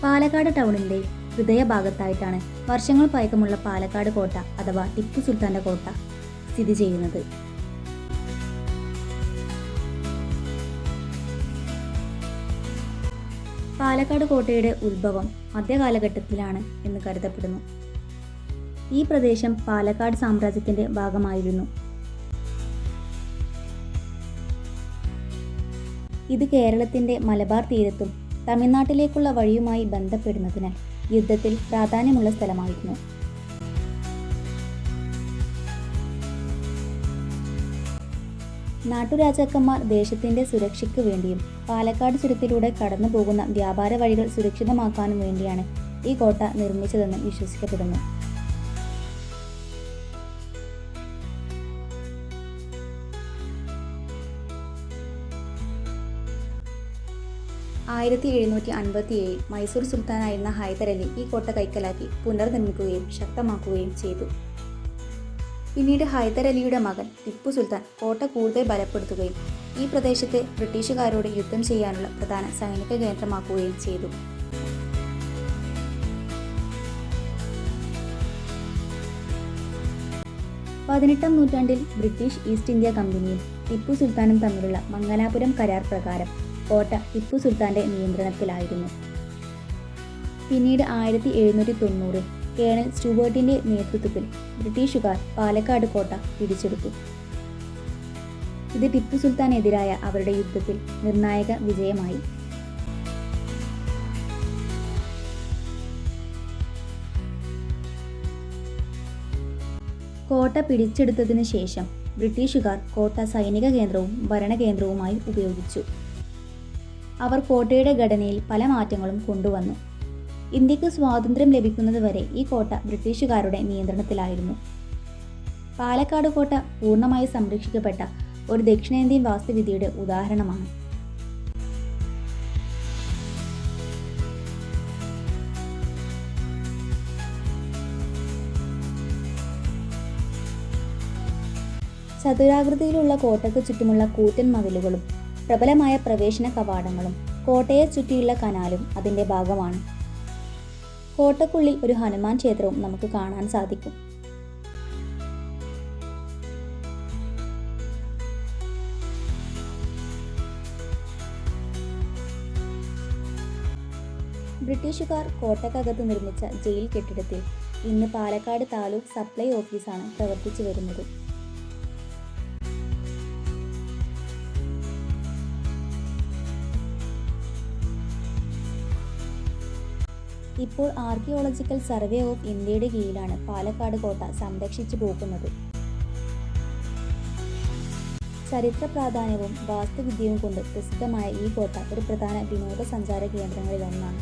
പാലക്കാട് ടൗണിൻ്റെ ഹൃദയഭാഗത്തായിട്ടാണ് വർഷങ്ങൾ പഴക്കമുള്ള പാലക്കാട് കോട്ട അഥവാ ടിപ്പു സുൽത്താൻ്റെ കോട്ട സ്ഥിതി ചെയ്യുന്നത്. പാലക്കാട് കോട്ടയുടെ ഉത്ഭവം മധ്യകാലഘട്ടത്തിലാണ് എന്ന് കരുതപ്പെടുന്നു. ഈ പ്രദേശം പാലക്കാട് സാമ്രാജ്യത്തിൻ്റെ ഭാഗമായിരുന്നു. ഇത് കേരളത്തിൻ്റെ മലബാർ തീരത്തും തമിഴ്നാട്ടിലേക്കുള്ള വഴിയുമായി ബന്ധപ്പെടുന്നതിനാൽ യുദ്ധത്തിൽ പ്രാധാന്യമുള്ള സ്ഥലമായിരുന്നു. നാട്ടുരാജാക്കന്മാർ ദേശത്തിൻ്റെ സുരക്ഷയ്ക്ക് വേണ്ടിയും പാലക്കാട് ചുരത്തിലൂടെ കടന്നു പോകുന്ന വ്യാപാര വഴികൾ സുരക്ഷിതമാക്കാനും വേണ്ടിയാണ് ഈ കോട്ട നിർമ്മിച്ചതെന്ന് വിശ്വസിക്കപ്പെടുന്നു. ആയിരത്തി 1757 മൈസൂർ സുൽത്താനായിരുന്ന ഹൈദർ അലി ഈ കോട്ട കൈക്കലാക്കി പുനർനിർമ്മിക്കുകയും ശക്തമാക്കുകയും ചെയ്തു. പിന്നീട് ഹൈദർ അലിയുടെ മകൻ ടിപ്പു സുൽത്താൻ കോട്ട കൂടുതൽ ബലപ്പെടുത്തുകയും ഈ പ്രദേശത്തെ ബ്രിട്ടീഷുകാരോട് യുദ്ധം ചെയ്യാനുള്ള പ്രധാന സൈനിക കേന്ദ്രമാക്കുകയും ചെയ്തു. പതിനെട്ടാം നൂറ്റാണ്ടിൽ ബ്രിട്ടീഷ് ഈസ്റ്റ് ഇന്ത്യ കമ്പനിയും ടിപ്പു സുൽത്താനും തമ്മിലുള്ള മംഗലാപുരം കരാർ പ്രകാരം കോട്ട ടിപ്പു സുൽത്താൻ്റെ നിയന്ത്രണത്തിലായിരുന്നു. പിന്നീട് 1790 കേണൽ സ്റ്റുവേർട്ടിൻ്റെ നേതൃത്വത്തിൽ ബ്രിട്ടീഷുകാർ പാലക്കാട് കോട്ട പിടിച്ചെടുത്തു. ഇത് ടിപ്പു സുൽത്താനെതിരായ അവരുടെ യുദ്ധത്തിൽ നിർണായക വിജയമായി. കോട്ട പിടിച്ചെടുത്തതിനു ശേഷം ബ്രിട്ടീഷുകാർ കോട്ട സൈനിക കേന്ദ്രവും ഭരണകേന്ദ്രവുമായി ഉപയോഗിച്ചു. അവർ കോട്ടയുടെ ഘടനയിൽ പല മാറ്റങ്ങളും കൊണ്ടുവന്നു. ഇന്ത്യക്ക് സ്വാതന്ത്ര്യം ലഭിക്കുന്നതുവരെ ഈ കോട്ട ബ്രിട്ടീഷുകാരുടെ നിയന്ത്രണത്തിലായിരുന്നു. പാലക്കാട് കോട്ട പൂർണ്ണമായി സംരക്ഷിക്കപ്പെട്ട ഒരു ദക്ഷിണേന്ത്യൻ വാസ്തുവിദ്യയുടെ ഉദാഹരണമാണ്. ചതുരാകൃതിയിലുള്ള കോട്ടയ്ക്ക് ചുറ്റുമുള്ള കൂറ്റൻ മതിലുകളും പ്രബലമായ പ്രവേശന കവാടങ്ങളും കോട്ടയെ ചുറ്റിയുള്ള കനാലും അതിൻ്റെ ഭാഗമാണ്. കോട്ടയ്ക്കുള്ളിൽ ഒരു ഹനുമാൻ ക്ഷേത്രവും നമുക്ക് കാണാൻ സാധിക്കും. ബ്രിട്ടീഷുകാർ കോട്ടക്കകത്ത് നിർമ്മിച്ച ജയിൽ കെട്ടിടത്തിൽ ഇന്ന് പാലക്കാട് താലൂക്ക് സപ്ലൈ ഓഫീസാണ് പ്രവർത്തിച്ചു വരുന്നത്. ഇപ്പോൾ ആർക്കിയോളജിക്കൽ സർവേ ഓഫ് ഇന്ത്യയുടെ കീഴിലാണ് പാലക്കാട് കോട്ട സംരക്ഷിച്ചു പോകുന്നത്. ചരിത്ര പ്രാധാന്യവും വാസ്തുവിദ്യയും കൊണ്ട് പ്രസിദ്ധമായ ഈ കോട്ട ഒരു പ്രധാന വിനോദസഞ്ചാര കേന്ദ്രങ്ങളിലൊന്നാണ്.